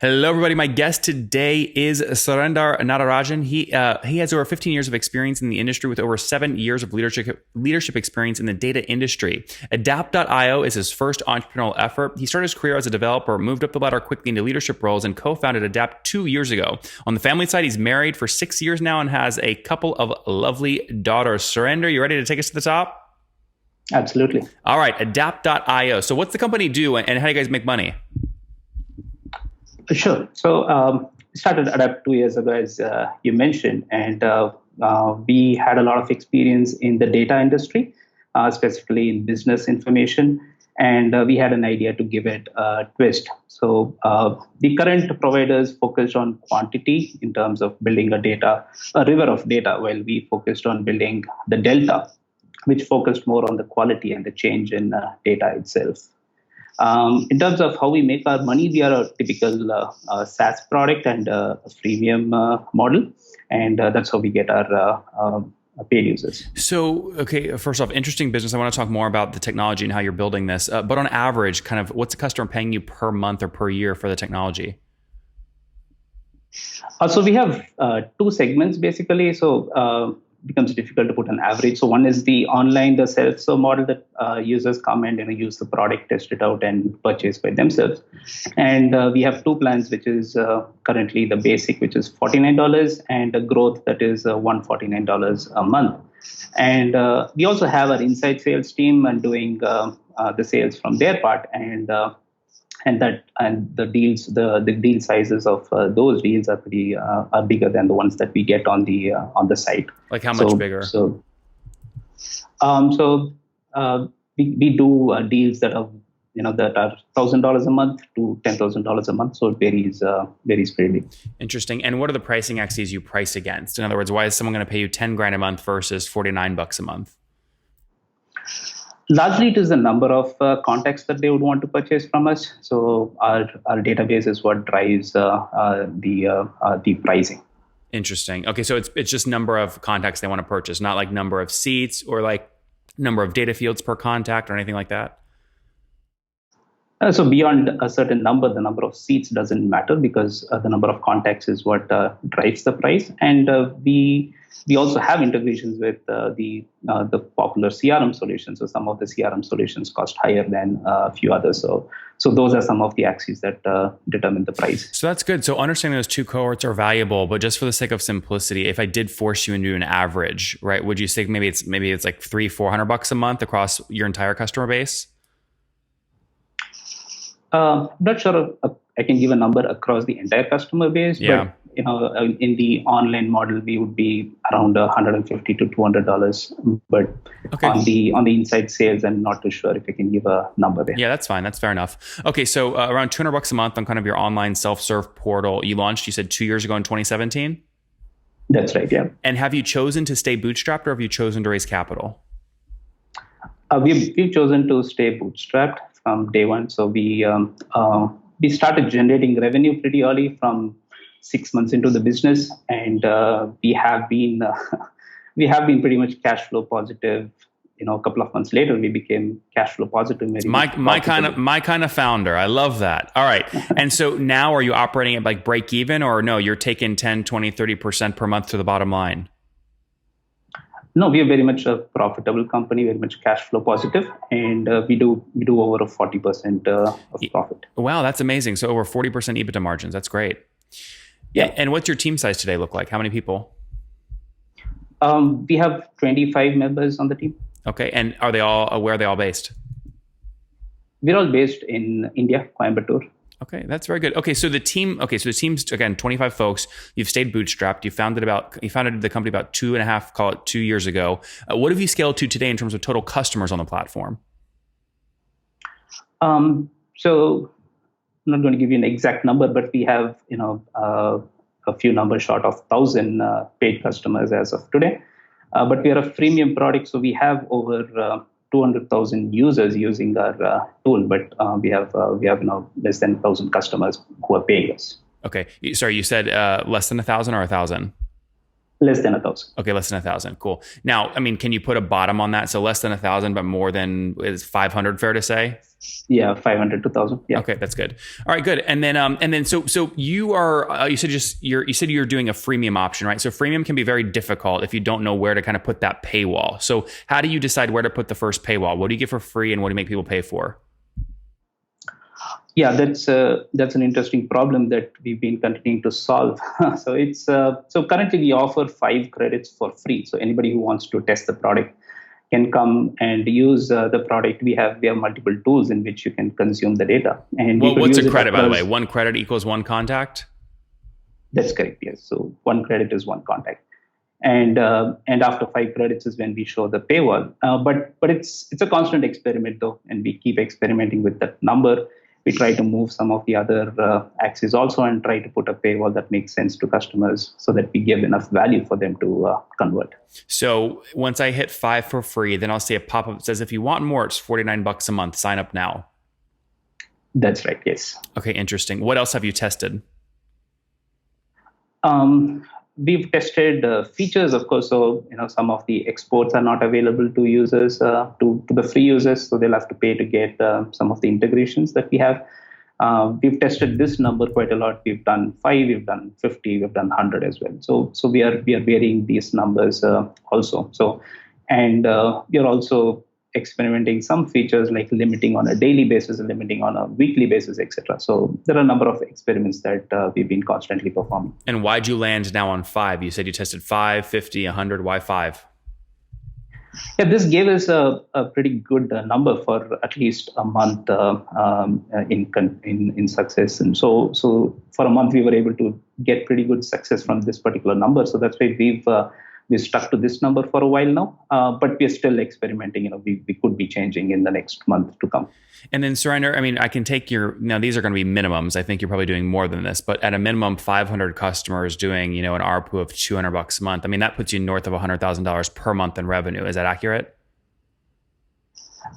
Hello, everybody. My guest today is Surendar Nadarajan. He has over 15 years of experience in the industry with over 7 years of leadership experience in the data industry. Adapt.io is his first entrepreneurial effort. He started his career as a developer, moved up the ladder quickly into leadership roles, and co-founded Adapt 2 years ago. On the family side, he's married for 6 years now and has a couple of lovely daughters. Surendar, you ready to take us to the top? Absolutely. All right, Adapt.io. So what's the company do and how do you guys make money? Sure. So started Adapt 2 years ago, as you mentioned, and we had a lot of experience in the data industry, specifically in business information, and we had an idea to give it a twist. So the current providers focused on quantity in terms of building a river of data, while we focused on building the delta, which focused more on the quality and the change in data itself. In terms of how we make our money, we are a typical SaaS product and a freemium model, and that's how we get our paid users. So, okay, first off, interesting business. I want to talk more about the technology and how you're building this. But on average, kind of what's a customer paying you per month or per year for the technology? So we have two segments basically. So becomes difficult to put an average. So one is the online, the self-serve model that users come and use the product, test it out, and purchase by themselves. And we have two plans, which is currently the basic, which is $49, and a growth that is $149 a month. And we also have our inside sales team and doing the sales from their part, and the deal sizes of those deals are pretty are bigger than the ones that we get on the site. Like how much bigger? We do deals that are $1,000 a month to $10,000 a month. So it varies pretty. Interesting. And what are the pricing axes you price against? In other words, why is someone going to pay you 10 grand a month versus $49 a month? Largely, it is the number of contacts that they would want to purchase from us. So our database is what drives the pricing. Interesting. Okay, so it's just number of contacts they want to purchase, not like number of seats or like number of data fields per contact or anything like that. So beyond a certain number, the number of seats doesn't matter because the number of contacts is what drives the price. And we also have integrations with the popular CRM solutions. So some of the CRM solutions cost higher than a few others. So those are some of the axes that determine the price. So that's good. So understanding those two cohorts are valuable, but just for the sake of simplicity, if I did force you into an average, right, would you say maybe it's like $300-$400 a month across your entire customer base? Not sure I can give a number across the entire customer base, yeah. But in the online model, we would be around $150 to $200. But okay. on the inside sales, I'm not too sure if I can give a number there. Yeah, that's fine. That's fair enough. Okay, so around $200 a month on kind of your online self-serve portal you launched, you said 2 years ago in 2017? That's right, yeah. And have you chosen to stay bootstrapped or have you chosen to raise capital? We've chosen to stay bootstrapped from day one. So we started generating revenue pretty early, from 6 months into the business, and we have been pretty much cash flow positive. A couple of months later, we became cash flow positive. My kind of founder. I love that. All right. And so now are you operating at like break even, or no, you're taking 10, 20, 30% per month to the bottom line? No, we are very much a profitable company, very much cash flow positive, and we do over a 40% of profit. Wow, that's amazing. So over 40% EBITDA margins. That's great. Yeah. And what's your team size today look like? How many people? We have 25 members on the team. Okay. And where are they all based? We're all based in India, Coimbatore. Okay, that's very good. So the team's again 25 folks. You've stayed bootstrapped. You founded the company about 2 years ago. What have you scaled to today in terms of total customers on the platform? So I'm not going to give you an exact number, but we have a few numbers short of 1,000 paid customers as of today. But we are a freemium product, so we have over 200,000 users using our tool, but we have now less than 1,000 customers who are paying us. Okay, sorry, you said less than 1,000 or 1,000? Less than 1,000. Okay, less than 1,000. Cool. Now, I mean, can you put a bottom on that? So less than 1,000, but more than is 500 fair to say? Yeah, 500 to 1,000. Yeah. Okay, that's good. All right, good. And then, so you are, you said you said you're doing a freemium option, right? So freemium can be very difficult if you don't know where to kind of put that paywall. So how do you decide where to put the first paywall? What do you get for free, and what do you make people pay for? Yeah, that's an interesting problem that we've been continuing to solve. So currently we offer 5 credits for free. So anybody who wants to test the product can come and use the product. We have multiple tools in which you can consume the data. And well, what's a credit, by the way? 1 credit equals 1 contact? That's correct. Yes. So 1 credit is 1 contact. And after 5 credits is when we show the paywall. But it's a constant experiment though, and we keep experimenting with that number. We try to move some of the other axes also and try to put a paywall that makes sense to customers so that we give enough value for them to convert. So once I hit 5 for free, then I'll see a pop-up that says, if you want more, it's $49 a month. Sign up now. That's right. Yes. Okay. Interesting. What else have you tested? We've tested features, of course. So some of the exports are not available to users, to the free users, so they'll have to pay to get some of the integrations that we have. We've tested this number quite a lot. We've done 5, we've done 50, we've done 100 as well. So we are varying these numbers also. So and we are also experimenting some features like limiting on a daily basis and limiting on a weekly basis, etc. So there are a number of experiments that we've been constantly performing. And why'd you land now on 5? You said you tested 5, 50, 100. Why 5? Yeah, this gave us a pretty good number for at least a month in success. And so for a month, we were able to get pretty good success from this particular number. So that's why we've stuck to this number for a while now, but we're still experimenting. We could be changing in the next month to come. And then Surinder, I mean, I can take now these are going to be minimums. I think you're probably doing more than this, but at a minimum, 500 customers doing, an ARPU of $200 a month. I mean, that puts you north of $100,000 per month in revenue. Is that accurate?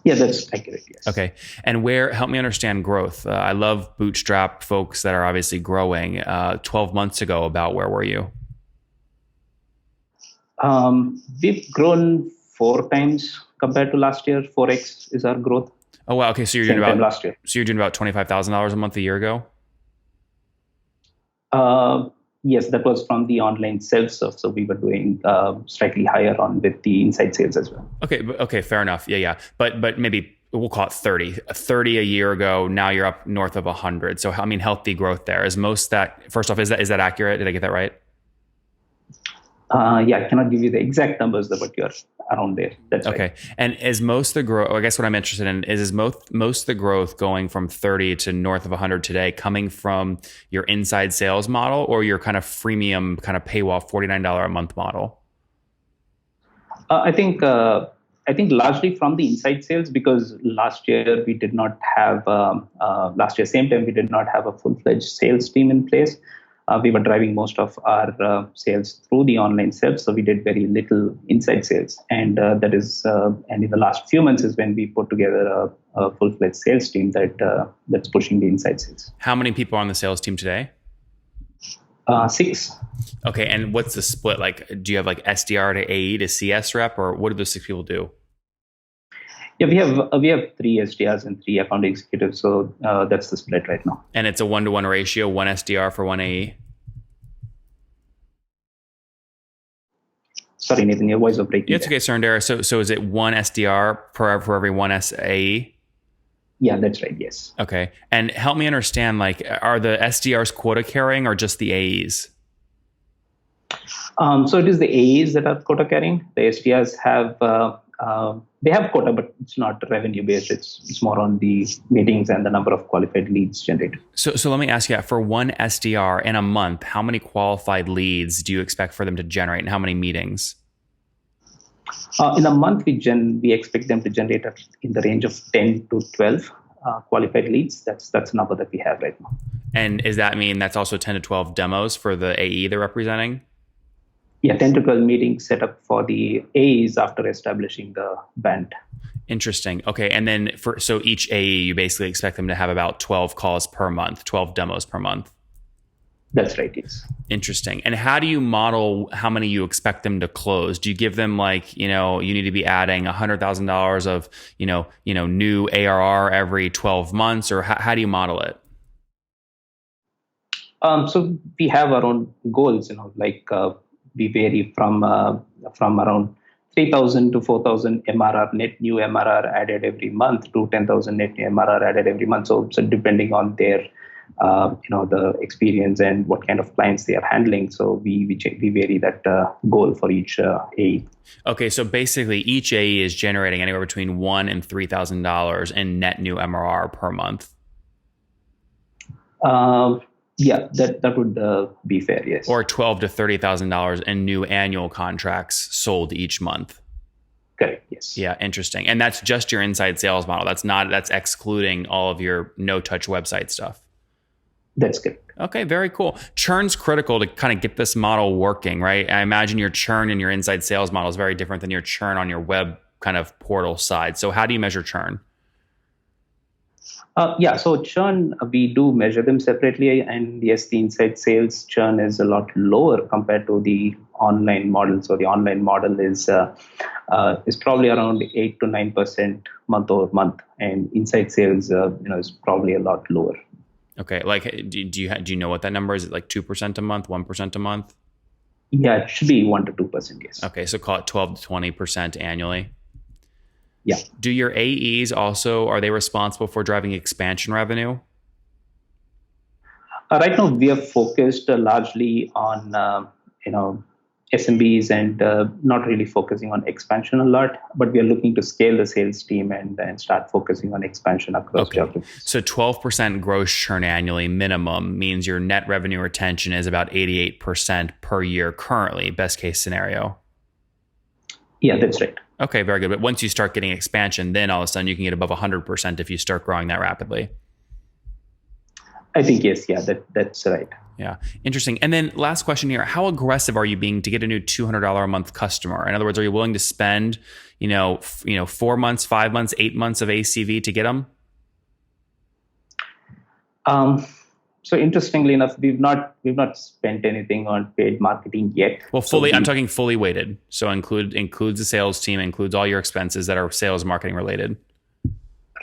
Yeah, that's accurate. Yes. Okay. And help me understand growth. I love bootstrap folks that are obviously growing. 12 months ago, about where were you? We've grown 4 times compared to last year. 4x is our growth. Oh wow! Okay, so you're doing about last year. So you're doing about $25,000 a month a year ago. Yes, that was from the online self-serve. So we were doing slightly higher on with the inside sales as well. Okay, fair enough. Yeah. But maybe we'll call it 30 a year ago. Now you're up north of 100. So I mean, healthy growth there. Is most that? First off, is that accurate? Did I get that right? Yeah, I cannot give you the exact numbers, but you're around there. That's okay. Right. And is most of the growth, I guess what I'm interested in is most of the growth going from 30 to north of 100 today coming from your inside sales model or your kind of freemium kind of paywall $49 a month model? I think largely from the inside sales, because last year we did not have same time we did not have a full-fledged sales team in place. We were driving most of our sales through the online sales, so we did very little inside sales, and and in the last few months is when we put together a full-fledged sales team that's pushing the inside sales. How many people are on the sales team today? 6. Okay, and what's the split? Like, do you have like SDR to AE to CS rep, or what do those 6 people do? Yeah, we have 3 SDRs and 3 account executives, so that's the split right now. And it's a 1-to-1 ratio, 1 SDR for 1 AE? Sorry, Nathan, your voice was breaking. It's okay, Surinder. So is it 1 SDR for every 1 SAE? Yeah, that's right, yes. Okay. And help me understand, like, are the SDRs quota carrying or just the AEs? So it is the AEs that are quota carrying. The SDRs have they have quota, but it's not revenue based. It's more on the meetings and the number of qualified leads generated. So let me ask you, for 1 SDR in a month, how many qualified leads do you expect for them to generate, and how many meetings? In a month, we expect them to generate in the range of 10 to 12 qualified leads. That's the number that we have right now. And does that mean that's also 10 to 12 demos for the AE they're representing? Yeah, 10 to 12 meetings set up for the AEs after establishing the band. Interesting. Okay. And then so each AE, you basically expect them to have about 12 calls per month, 12 demos per month. That's right. Yes. Interesting. And how do you model how many you expect them to close? Do you give them like, you need to be adding $100,000 of, new ARR every 12 months, or how do you model it? So we have our own goals, we vary from around 3,000 to 4,000 MRR, net new MRR added every month, to 10,000 net new MRR added every month. So depending on their the experience and what kind of clients they are handling. So we vary that goal for each AE. Okay, so basically each AE is generating anywhere between $1,000 and $3,000 in net new MRR per month. Yeah, that would be fair. Yes. Or $12,000 to $30,000 in new annual contracts sold each month. Correct. Yes. Yeah, interesting. And that's just your inside sales model. That's excluding all of your no-touch website stuff. That's good. Okay, very cool. Churn's critical to kind of get this model working, right? I imagine your churn in your inside sales model is very different than your churn on your web kind of portal side. So how do you measure churn? So churn, we do measure them separately. And yes, the inside sales churn is a lot lower compared to the online model. So the online model is probably around 8 to 9% month over month. And inside sales, is probably a lot lower. Okay, like do you know what that number is? Is it like 2% a month, 1% a month? Yeah, it should be 1 to 2%. Yes. Okay, so call it 12 to 20% annually. Yeah. Do your AEs also, are they responsible for driving expansion revenue? Right now, we are focused largely on SMBs and not really focusing on expansion a lot, but we are looking to scale the sales team and start focusing on expansion across geographies. So 12% gross churn annually minimum means your net revenue retention is about 88% per year currently, best case scenario. Yeah, that's right. Okay, very good. But once you start getting expansion, then all of a sudden you can get above 100% if you start growing that rapidly. I think, yes. Yeah, that's right. Yeah. Interesting. And then last question here, how aggressive are you being to get a new $200 a month customer? In other words, are you willing to spend, 4 months, 5 months, 8 months of ACV to get them? So interestingly enough, we've not spent anything on paid marketing yet. Well, I'm talking fully weighted. So includes the sales team, includes all your expenses that are sales marketing related.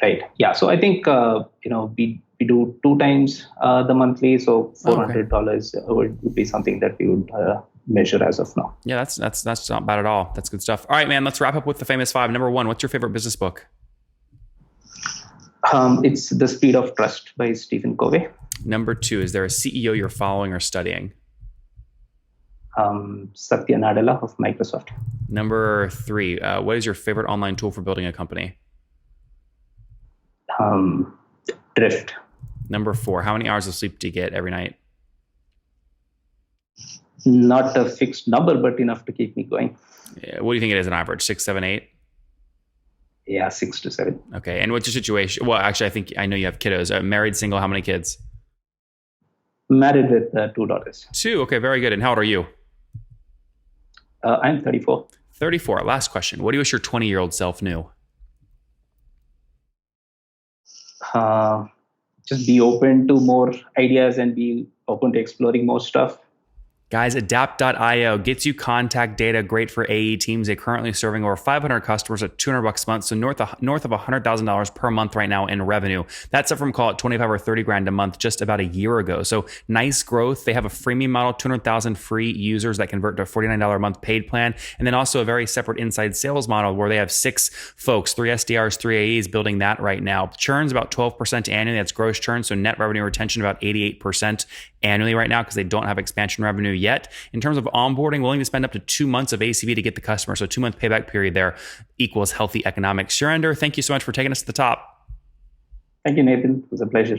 Right. Yeah. So I think we do 2 times the monthly. So $400 would be something that we would measure as of now. Yeah, that's not bad at all. That's good stuff. All right, man. Let's wrap up with the famous 5. Number 1, what's your favorite business book? It's The Speed of Trust by Stephen Covey. Number 2, is there a CEO you're following or studying? Satya Nadella of Microsoft. Number 3, what is your favorite online tool for building a company? Drift. Number 4, how many hours of sleep do you get every night? Not a fixed number, but enough to keep me going. Yeah, what do you think it is on average? 6, 7, 8? Yeah, 6 to 7. Okay. And what's your situation? Well, actually, I know you have kiddos. Married, single, how many kids? Married with 2 daughters. 2. Okay, very good. And how old are you? I'm 34. 34. Last question. What do you wish your 20-year-old self knew? Just be open to more ideas and be open to exploring more stuff. Guys, Adapt.io gets you contact data, great for AE teams. They're currently serving over 500 customers at $200 a month, so north of $100,000 per month right now in revenue. That's up from call it 25 or 30 grand a month just about a year ago. So nice growth. They have a freemium model, 200,000 free users that convert to a $49 a month paid plan, and then also a very separate inside sales model where they have 6 folks, 3 SDRs, 3 AEs building that right now. Churn's about 12% annually. That's gross churn, so net revenue retention about 88% annually right now because they don't have expansion revenue yet. In terms of onboarding, willing to spend up to 2 months of ACV to get the customer. So 2-month payback period there equals healthy economics. Surinder, thank you so much for taking us to the top. Thank you, Nathan. It was a pleasure.